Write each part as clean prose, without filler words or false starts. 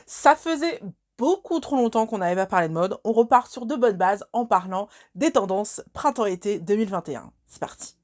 Ça faisait beaucoup trop longtemps qu'on n'avait pas parlé de mode. On repart sur de bonnes bases en parlant des tendances printemps-été 2021. C'est parti.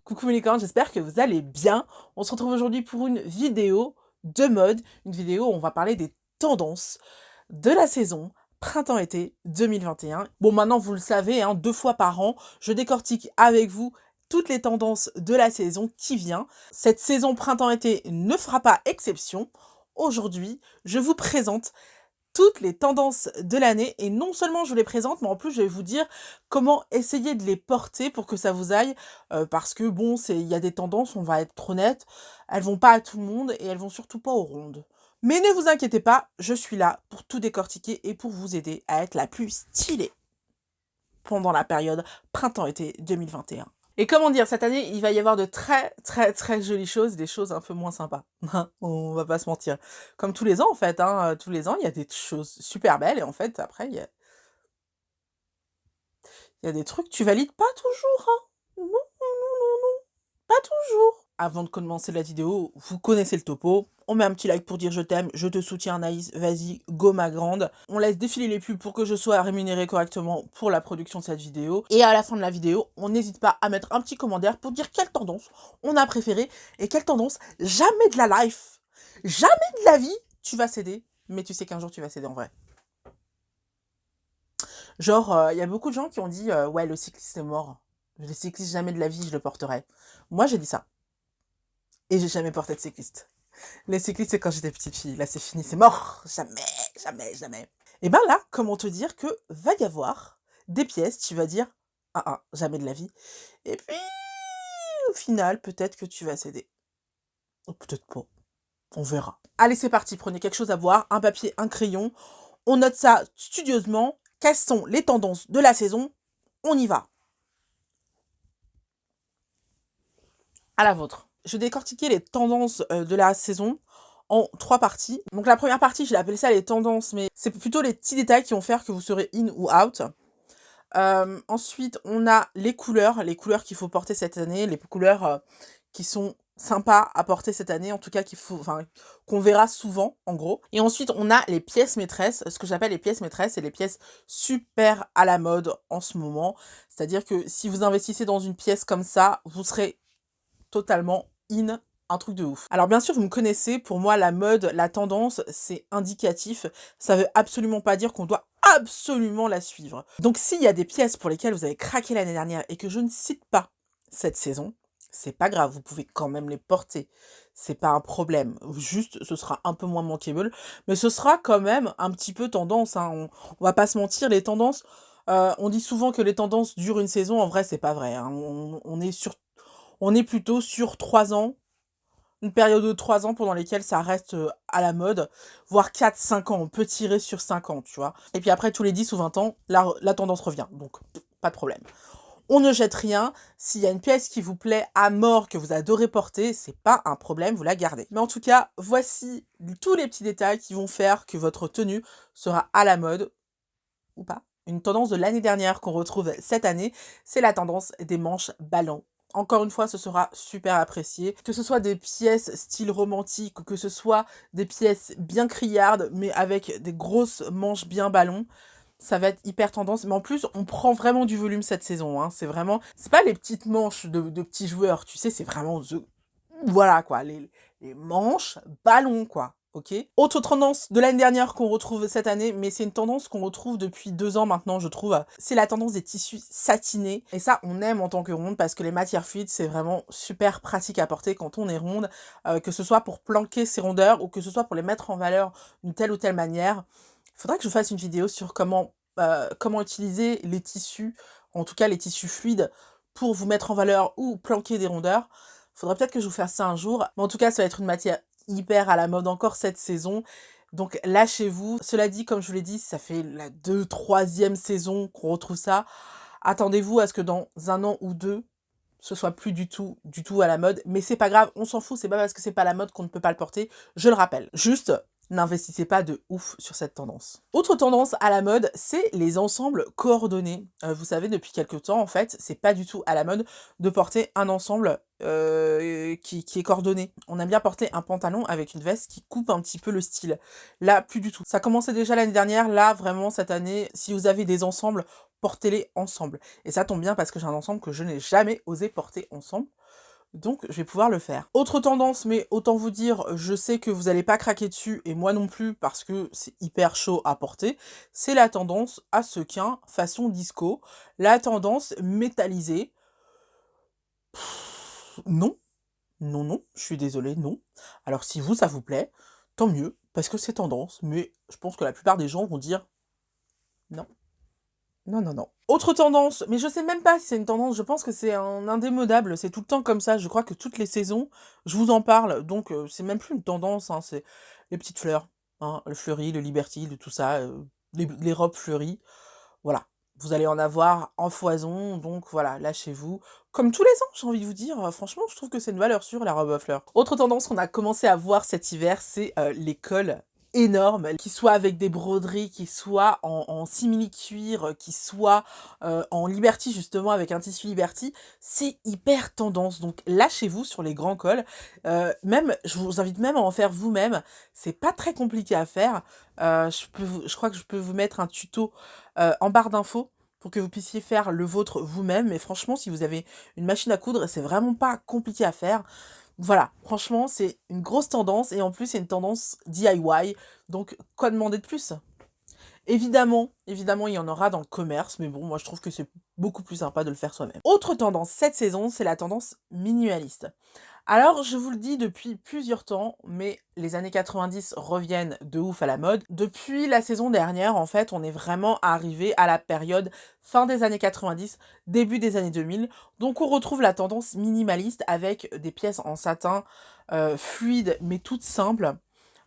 Coucou mes licornes, j'espère que vous allez bien. On se retrouve aujourd'hui pour une vidéo de mode, une vidéo où on va parler des tendances de la saison printemps-été 2021. Bon, maintenant vous le savez, 2 fois par an, je décortique avec vous toutes les tendances de la saison qui vient. Cette saison printemps-été ne fera pas exception. Aujourd'hui, je vous présente toutes les tendances de l'année et non seulement je vous les présente, mais en plus je vais vous dire comment essayer de les porter pour que ça vous aille, parce que bon, il y a des tendances, on va être honnête, elles vont pas à tout le monde et elles vont surtout pas aux rondes. Mais ne vous inquiétez pas, je suis là pour tout décortiquer et pour vous aider à être la plus stylée pendant la période printemps-été 2021. Et comment dire, cette année, il va y avoir de très très très jolies choses, des choses un peu moins sympas. On va pas se mentir. Comme tous les ans en fait, tous les ans, il y a des choses super belles et en fait, après, il y a des trucs, tu valides pas toujours, hein. Non, non, non, non, pas toujours. Avant de commencer la vidéo, vous connaissez le topo. On met un petit like pour dire je t'aime, je te soutiens Anaïs, vas-y, go ma grande. On laisse défiler les pubs pour que je sois rémunérée correctement pour la production de cette vidéo. Et à la fin de la vidéo, on n'hésite pas à mettre un petit commentaire pour dire quelle tendance on a préféré et quelle tendance jamais de la life, jamais de la vie, tu vas céder. Mais tu sais qu'un jour tu vas céder en vrai. Genre, il y a beaucoup de gens qui ont dit ouais, le cycliste est mort. Le cycliste, jamais de la vie, je le porterai. Moi, j'ai dit ça. Et j'ai jamais porté de cycliste. Les cyclistes, c'est quand j'étais petite fille. Là, c'est fini, c'est mort. Jamais, jamais, jamais. Et ben là, comment te dire que va y avoir des pièces, tu vas dire, jamais de la vie. Et puis, au final, peut-être que tu vas céder. Ou peut-être pas. On verra. Allez, c'est parti. Prenez quelque chose à boire, un papier, un crayon. On note ça studieusement. Quelles sont les tendances de la saison? On y va. À la vôtre. Je décortiquais les tendances de la saison en 3 parties. Donc la première partie, je l'ai appelée ça les tendances, mais c'est plutôt les petits détails qui vont faire que vous serez in ou out. Ensuite, on a les couleurs qu'il faut porter cette année, les couleurs qui sont sympas à porter cette année, en tout cas qu'on verra souvent, en gros. Et ensuite, on a les pièces maîtresses. Ce que j'appelle les pièces maîtresses, c'est les pièces super à la mode en ce moment. C'est-à-dire que si vous investissez dans une pièce comme ça, vous serez totalement in, un truc de ouf. Alors bien sûr, vous me connaissez, pour moi, la mode, la tendance, c'est indicatif. Ça veut absolument pas dire qu'on doit absolument la suivre. Donc s'il y a des pièces pour lesquelles vous avez craqué l'année dernière et que je ne cite pas cette saison, c'est pas grave, vous pouvez quand même les porter. C'est pas un problème. Juste, ce sera un peu moins manquable, mais ce sera quand même un petit peu tendance, hein. On va pas se mentir, les tendances, on dit souvent que les tendances durent une saison, en vrai, c'est pas vrai, hein. On est plutôt sur 3 ans, une période de 3 ans pendant lesquelles ça reste à la mode, voire 4-5 ans, on peut tirer sur 5 ans, tu vois. Et puis après, tous les 10 ou 20 ans, la tendance revient, donc pas de problème. On ne jette rien, s'il y a une pièce qui vous plaît à mort, que vous adorez porter, c'est pas un problème, vous la gardez. Mais en tout cas, voici tous les petits détails qui vont faire que votre tenue sera à la mode, ou pas. Une tendance de l'année dernière qu'on retrouve cette année, c'est la tendance des manches ballons. Encore une fois, ce sera super apprécié. Que ce soit des pièces style romantique ou que ce soit des pièces bien criardes, mais avec des grosses manches bien ballons, ça va être hyper tendance. Mais en plus, on prend vraiment du volume cette saison, hein. C'est vraiment... C'est pas les petites manches de petits joueurs, tu sais, c'est vraiment... Voilà, quoi. Les manches ballons, quoi. Ok. Autre tendance de l'année dernière qu'on retrouve cette année, mais c'est une tendance qu'on retrouve depuis 2 ans maintenant, je trouve. C'est la tendance des tissus satinés. Et ça, on aime en tant que ronde parce que les matières fluides, c'est vraiment super pratique à porter quand on est ronde, que ce soit pour planquer ses rondeurs ou que ce soit pour les mettre en valeur d'une telle ou telle manière. Il faudrait que je fasse une vidéo sur comment utiliser les tissus, en tout cas les tissus fluides, pour vous mettre en valeur ou planquer des rondeurs. Faudrait peut-être que je vous fasse ça un jour. Mais en tout cas, ça va être une matière hyper à la mode encore cette saison. Donc lâchez-vous. Cela dit, comme je vous l'ai dit, ça fait la 2-3e saison qu'on retrouve ça. Attendez-vous à ce que dans 1 an ou 2, ce soit plus du tout à la mode. Mais c'est pas grave, on s'en fout, c'est pas parce que c'est pas à la mode qu'on ne peut pas le porter. Je le rappelle. Juste, n'investissez pas de ouf sur cette tendance. Autre tendance à la mode, c'est les ensembles coordonnés. Vous savez, depuis quelque temps, en fait, c'est pas du tout à la mode de porter un ensemble qui est coordonné. On aime bien porter un pantalon avec une veste qui coupe un petit peu le style. Là, plus du tout. Ça commençait déjà l'année dernière. Là, vraiment, cette année, si vous avez des ensembles, portez-les ensemble. Et ça tombe bien parce que j'ai un ensemble que je n'ai jamais osé porter ensemble. Donc, je vais pouvoir le faire. Autre tendance, mais autant vous dire, je sais que vous n'allez pas craquer dessus, et moi non plus, parce que c'est hyper chaud à porter, c'est la tendance à sequin façon disco, la tendance métallisée. Non, non, non, je suis désolée, non. Alors si vous, ça vous plaît, tant mieux, parce que c'est tendance, mais je pense que la plupart des gens vont dire non. Non, non, non. Autre tendance, mais je sais même pas si c'est une tendance, je pense que c'est un indémodable, c'est tout le temps comme ça, je crois que toutes les saisons, je vous en parle, donc c'est même plus une tendance, hein, c'est les petites fleurs, hein, le fleuri, le Liberty, tout ça, les robes fleuries, voilà. Vous allez en avoir en foison, donc voilà, lâchez-vous. Comme tous les ans, j'ai envie de vous dire, franchement, je trouve que c'est une valeur sûre, la robe à fleurs. Autre tendance qu'on a commencé à voir cet hiver, c'est les cols énormes, qui soient avec des broderies, qui soient en simili-cuir, qui soient en Liberty, justement, avec un tissu Liberty. C'est hyper tendance, donc lâchez-vous sur les grands cols. Même, je vous invite même à en faire vous-même. C'est pas très compliqué à faire. Je crois que je peux vous mettre un tuto en barre d'infos pour que vous puissiez faire le vôtre vous-même. Mais franchement, si vous avez une machine à coudre, c'est vraiment pas compliqué à faire. Voilà, franchement, c'est une grosse tendance et en plus, c'est une tendance DIY. Donc, quoi demander de plus? Évidemment, évidemment, il y en aura dans le commerce, mais bon, moi je trouve que c'est beaucoup plus sympa de le faire soi-même. Autre tendance cette saison, c'est la tendance minimaliste. Alors, je vous le dis depuis plusieurs temps, mais les années 90 reviennent de ouf à la mode. Depuis la saison dernière, en fait, on est vraiment arrivé à la période fin des années 90, début des années 2000. Donc, on retrouve la tendance minimaliste avec des pièces en satin fluides, mais toutes simples.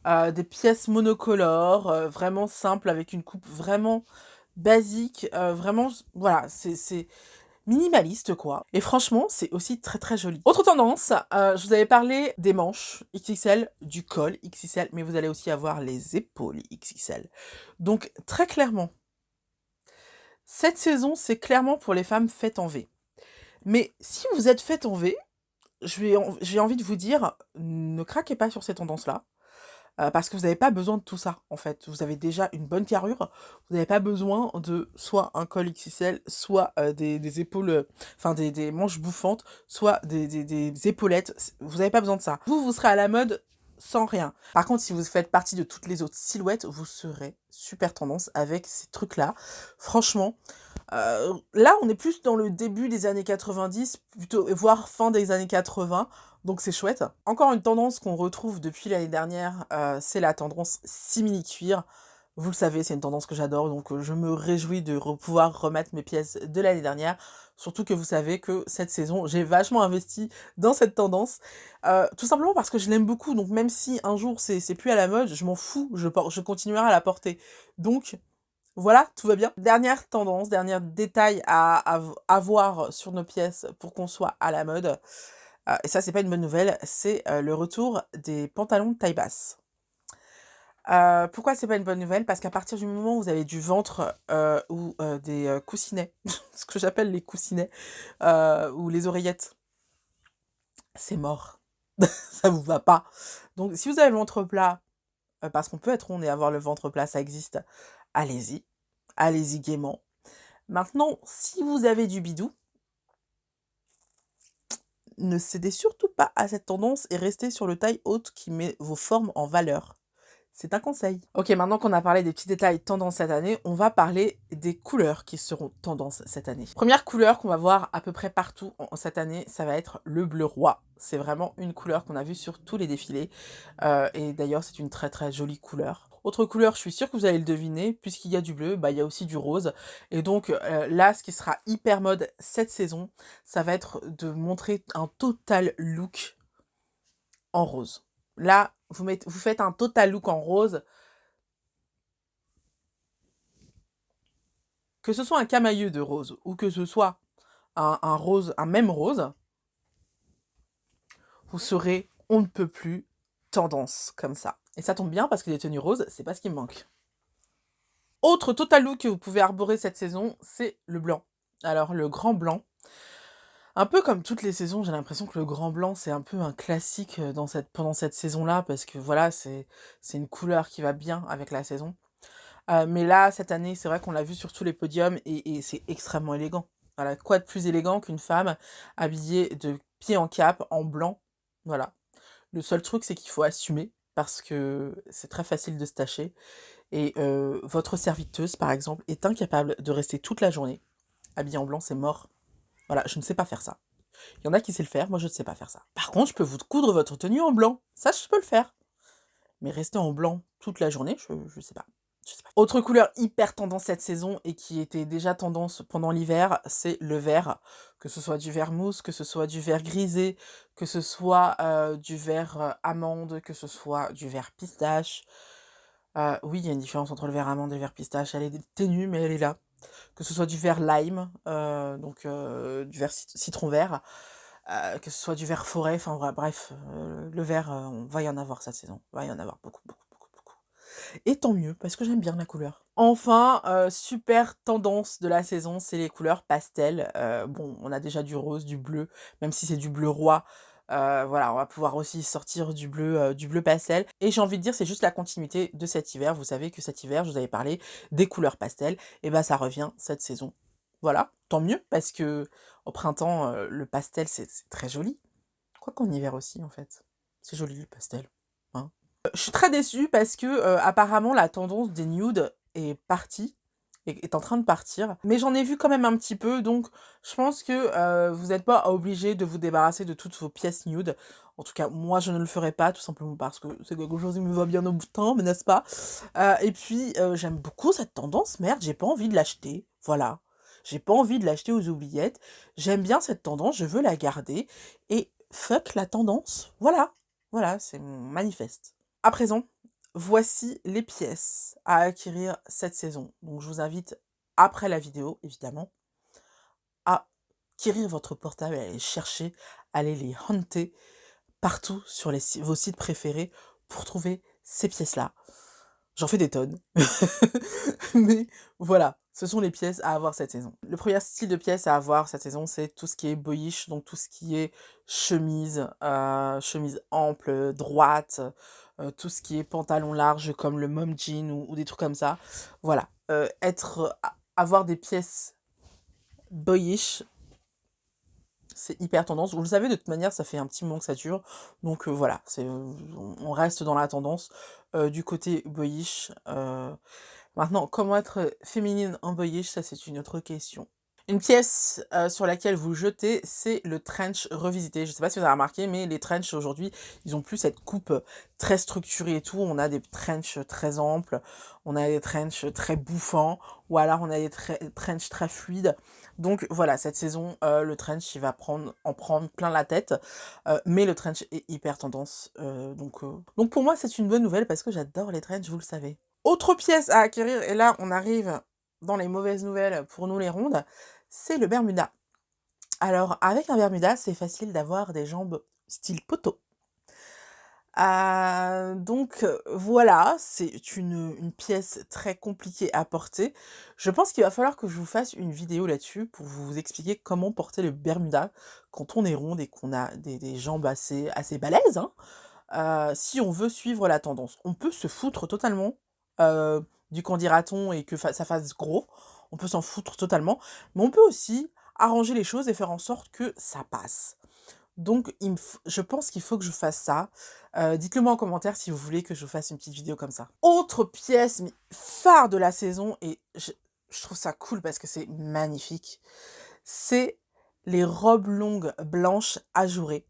Des pièces monocolores, vraiment simples, avec une coupe vraiment basique. Vraiment, voilà, c'est minimaliste, quoi. Et franchement, c'est aussi très très joli. Autre tendance, je vous avais parlé des manches XXL, du col XXL, mais vous allez aussi avoir les épaules XXL. Donc très clairement, cette saison, c'est clairement pour les femmes faites en V. Mais si vous êtes faites en V, j'ai envie de vous dire, ne craquez pas sur ces tendances-là. Parce que vous n'avez pas besoin de tout ça, en fait. Vous avez déjà une bonne carrure, vous n'avez pas besoin de soit un col XXL, soit des épaules, enfin des manches bouffantes, soit des épaulettes. Vous n'avez pas besoin de ça. Vous serez à la mode sans rien. Par contre, si vous faites partie de toutes les autres silhouettes, vous serez super tendance avec ces trucs-là. Franchement, là, on est plus dans le début des années 90, plutôt, voire fin des années 80. Donc c'est chouette. Encore une tendance qu'on retrouve depuis l'année dernière, c'est la tendance simili-cuir. Vous le savez, c'est une tendance que j'adore, donc je me réjouis de pouvoir remettre mes pièces de l'année dernière. Surtout que vous savez que cette saison, j'ai vachement investi dans cette tendance. Tout simplement parce que je l'aime beaucoup, donc même si un jour c'est plus à la mode, je m'en fous, je continuerai à la porter. Donc voilà, tout va bien. Dernière tendance, dernier détail à voir sur nos pièces pour qu'on soit à la mode. Et ça, c'est pas une bonne nouvelle, c'est le retour des pantalons de taille basse. Pourquoi c'est pas une bonne nouvelle? Parce qu'à partir du moment où vous avez du ventre ou des coussinets, ce que j'appelle les coussinets, ou les oreillettes, c'est mort. Ça vous va pas. Donc, si vous avez le ventre plat, parce qu'on peut être rond et avoir le ventre plat, ça existe, allez-y. Allez-y gaiement. Maintenant, si vous avez du bidou, ne cédez surtout pas à cette tendance et restez sur le taille haute qui met vos formes en valeur. C'est un conseil. Ok, maintenant qu'on a parlé des petits détails tendance cette année, on va parler des couleurs qui seront tendance cette année. Première couleur qu'on va voir à peu près partout cette année, ça va être le bleu roi. C'est vraiment une couleur qu'on a vue sur tous les défilés. Et d'ailleurs, c'est une très très jolie couleur. Autre couleur, je suis sûre que vous allez le deviner, puisqu'il y a du bleu, bah, il y a aussi du rose. Et donc là, ce qui sera hyper mode cette saison, ça va être de montrer un total look en rose. Là, vous faites un total look en rose. Que ce soit un camailleux de rose ou que ce soit un rose, un même rose, vous serez on ne peut plus tendance comme ça. Et ça tombe bien parce que les tenues roses, c'est pas ce qui me manque. Autre total look que vous pouvez arborer cette saison, c'est le blanc. Alors le grand blanc, un peu comme toutes les saisons, j'ai l'impression que le grand blanc, c'est un peu un classique pendant cette saison-là, parce que voilà, c'est une couleur qui va bien avec la saison. Mais là, cette année, c'est vrai qu'on l'a vu sur tous les podiums et c'est extrêmement élégant. Voilà, quoi de plus élégant qu'une femme habillée de pied en cap en blanc. Voilà. Le seul truc, c'est qu'il faut assumer parce que c'est très facile de se tâcher. Et votre serviteuse, par exemple, est incapable de rester toute la journée habillée en blanc, c'est mort. Voilà, je ne sais pas faire ça. Il y en a qui savent le faire, moi je ne sais pas faire ça. Par contre, je peux vous coudre votre tenue en blanc. Ça, je peux le faire. Mais rester en blanc toute la journée, je sais pas. Je sais pas. Autre couleur hyper tendance cette saison et qui était déjà tendance pendant l'hiver, c'est le vert. Que ce soit du vert mousse, que ce soit du vert grisé, que ce soit du vert amande, que ce soit du vert pistache. Oui, il y a une différence entre le vert amande et le vert pistache. Elle est ténue, mais elle est là. Que ce soit du vert lime, donc du vert citron vert, que ce soit du vert forêt, enfin bref, le vert, on va y en avoir cette saison. On va y en avoir beaucoup, beaucoup, beaucoup, beaucoup. Et tant mieux, parce que j'aime bien la couleur. Enfin, super tendance de la saison, c'est les couleurs pastel. Bon, on a déjà du rose, du bleu, même si c'est du bleu roi. Voilà, on va pouvoir aussi sortir du bleu pastel. Et j'ai envie de dire, c'est juste la continuité de cet hiver. Vous savez que cet hiver, je vous avais parlé des couleurs pastel. Et ben, ça revient cette saison. Voilà, tant mieux, parce que au printemps, le pastel, c'est très joli. Quoi qu'en hiver aussi, en fait. C'est joli le pastel. Hein. Je suis très déçue parce que apparemment la tendance des nudes est partie, est en train de partir. Mais j'en ai vu quand même un petit peu, donc je pense que vous n'êtes pas obligé de vous débarrasser de toutes vos pièces nudes. En tout cas, moi je ne le ferai pas, tout simplement parce que c'est quelque chose qui me va bien au bout de temps, mais n'est-ce pas? Et puis j'aime beaucoup cette tendance, merde, j'ai pas envie de l'acheter. Voilà. J'ai pas envie de l'acheter aux oubliettes. J'aime bien cette tendance, je veux la garder. Et fuck la tendance. Voilà. Voilà, c'est mon manifeste. À présent, voici les pièces à acquérir cette saison. Donc je vous invite, après la vidéo, évidemment, à acquérir votre portable, à aller chercher, à aller les hunter partout sur vos sites préférés pour trouver ces pièces-là. J'en fais des tonnes. Mais voilà, ce sont les pièces à avoir cette saison. Le premier style de pièces à avoir cette saison, c'est tout ce qui est boyish, donc tout ce qui est chemise, chemise ample, droite, tout ce qui est pantalon large comme le mom jean ou des trucs comme ça. Voilà, avoir des pièces boyish, c'est hyper tendance. Vous le savez, de toute manière, ça fait un petit moment que ça dure. Donc voilà, on reste dans la tendance du côté boyish. Maintenant, comment être féminine en boyish, ça c'est une autre question. Une pièce sur laquelle vous jetez, c'est le trench revisité. Je ne sais pas si vous avez remarqué, mais les trenchs aujourd'hui, ils ont plus cette coupe très structurée et tout. On a des trenchs très amples, on a des trenchs très bouffants, ou alors on a des trenchs très fluides. Donc voilà, cette saison, le trench, il va en prendre plein la tête. Mais le trench est hyper tendance. Donc pour moi, c'est une bonne nouvelle parce que j'adore les trenchs, vous le savez. Autre pièce à acquérir, et là on arrive dans les mauvaises nouvelles pour nous les rondes, c'est le Bermuda. Alors avec un Bermuda, c'est facile d'avoir des jambes style poteau. Donc voilà, c'est une pièce très compliquée à porter. Je pense qu'il va falloir que je vous fasse une vidéo là-dessus pour vous expliquer comment porter le Bermuda quand on est ronde et qu'on a des jambes assez balèzes, hein. Si on veut suivre la tendance. On peut se foutre totalement du qu'en dira-t-on et que ça fasse gros. On peut s'en foutre totalement. Mais on peut aussi arranger les choses et faire en sorte que ça passe. Donc, je pense qu'il faut que je fasse ça. Dites-le moi en commentaire si vous voulez que je vous fasse une petite vidéo comme ça. Autre pièce phare de la saison, et je trouve ça cool parce que c'est magnifique, c'est les robes longues blanches ajourées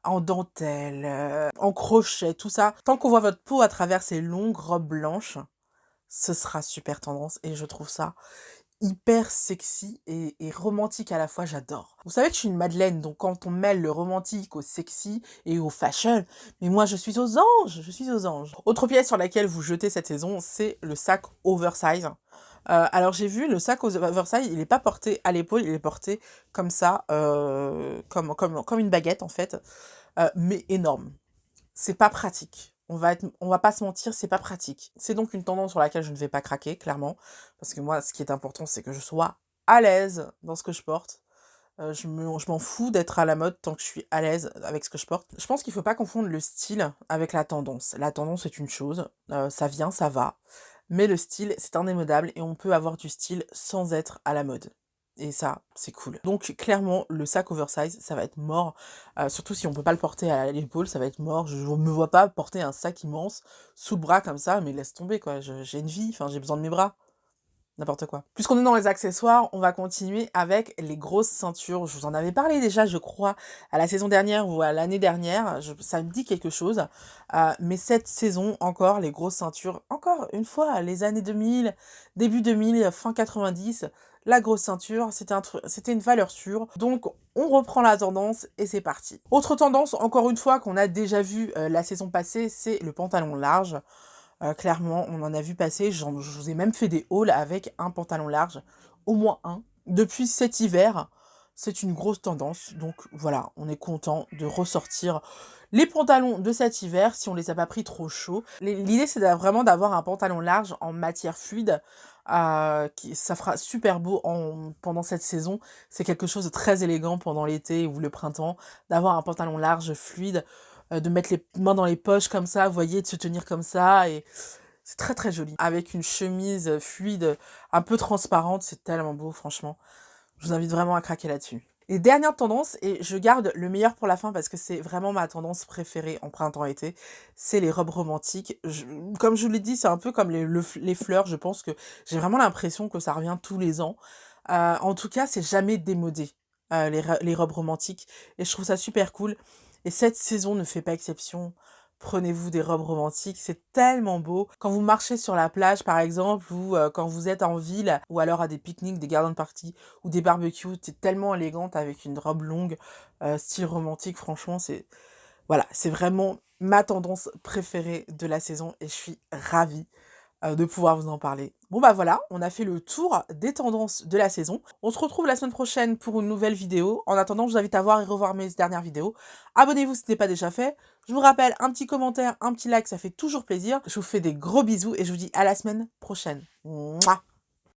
en dentelle, en crochet, tout ça. Tant qu'on voit votre peau à travers ces longues robes blanches, ce sera super tendance et je trouve ça hyper sexy et romantique à la fois, j'adore. Vous savez que je suis une madeleine, donc quand on mêle le romantique au sexy et au fashion, mais moi je suis aux anges, je suis aux anges. Autre pièce sur laquelle vous jetez cette saison, c'est le sac oversize. Alors j'ai vu, le sac oversize, il n'est pas porté à l'épaule, il est porté comme ça, comme une baguette en fait, mais énorme. C'est pas pratique. on va pas se mentir, c'est pas pratique. C'est donc une tendance sur laquelle je ne vais pas craquer, clairement, parce que moi, ce qui est important, c'est que je sois à l'aise dans ce que je porte. Je m'en fous d'être à la mode tant que je suis à l'aise avec ce que je porte. Je pense qu'il faut pas confondre le style avec la tendance. La tendance est une chose, ça vient, ça va, mais le style, c'est indémodable et on peut avoir du style sans être à la mode. Et ça, c'est cool. Donc clairement, le sac oversize, ça va être mort. Surtout si on peut pas le porter à l'épaule, ça va être mort. Je me vois pas porter un sac immense sous le bras comme ça, mais laisse tomber quoi. J'ai une vie, enfin j'ai besoin de mes bras. N'importe quoi. Puisqu'on est dans les accessoires, on va continuer avec les grosses ceintures. Je vous en avais parlé déjà, je crois, à la saison dernière ou à l'année dernière. Ça me dit quelque chose. Mais cette saison, encore, les grosses ceintures, encore une fois, les années 2000, début 2000, fin 90, la grosse ceinture, c'était une valeur sûre. Donc, on reprend la tendance et c'est parti. Autre tendance, encore une fois, qu'on a déjà vu la saison passée, c'est le pantalon large. Clairement, on en a vu passer, je vous ai même fait des hauls avec un pantalon large, au moins un. Depuis cet hiver, c'est une grosse tendance, donc voilà, on est content de ressortir les pantalons de cet hiver, si on les a pas pris trop chauds. L'idée, c'est vraiment d'avoir un pantalon large en matière fluide, ça fera super beau pendant cette saison. C'est quelque chose de très élégant pendant l'été ou le printemps, d'avoir un pantalon large, fluide, de mettre les mains dans les poches comme ça, vous voyez, de se tenir comme ça, et c'est très très joli. Avec une chemise fluide, un peu transparente, c'est tellement beau, franchement. Je vous invite vraiment à craquer là-dessus. Et dernière tendance, et je garde le meilleur pour la fin parce que c'est vraiment ma tendance préférée en printemps-été, c'est les robes romantiques. Comme je vous l'ai dit, c'est un peu comme les fleurs, je pense que j'ai vraiment l'impression que ça revient tous les ans. En tout cas, c'est jamais démodé, les robes romantiques, et je trouve ça super cool. Et cette saison ne fait pas exception. Prenez-vous des robes romantiques, c'est tellement beau. Quand vous marchez sur la plage, par exemple, ou quand vous êtes en ville, ou alors à des pique-niques, des garden parties, ou des barbecues, c'est tellement élégante avec une robe longue, style romantique, franchement, voilà, c'est vraiment ma tendance préférée de la saison et je suis ravie de pouvoir vous en parler. Bon bah voilà, on a fait le tour des tendances de la saison. On se retrouve la semaine prochaine pour une nouvelle vidéo. En attendant, je vous invite à voir et revoir mes dernières vidéos. Abonnez-vous si ce n'est pas déjà fait. Je vous rappelle, un petit commentaire, un petit like, ça fait toujours plaisir. Je vous fais des gros bisous et je vous dis à la semaine prochaine. Mouah.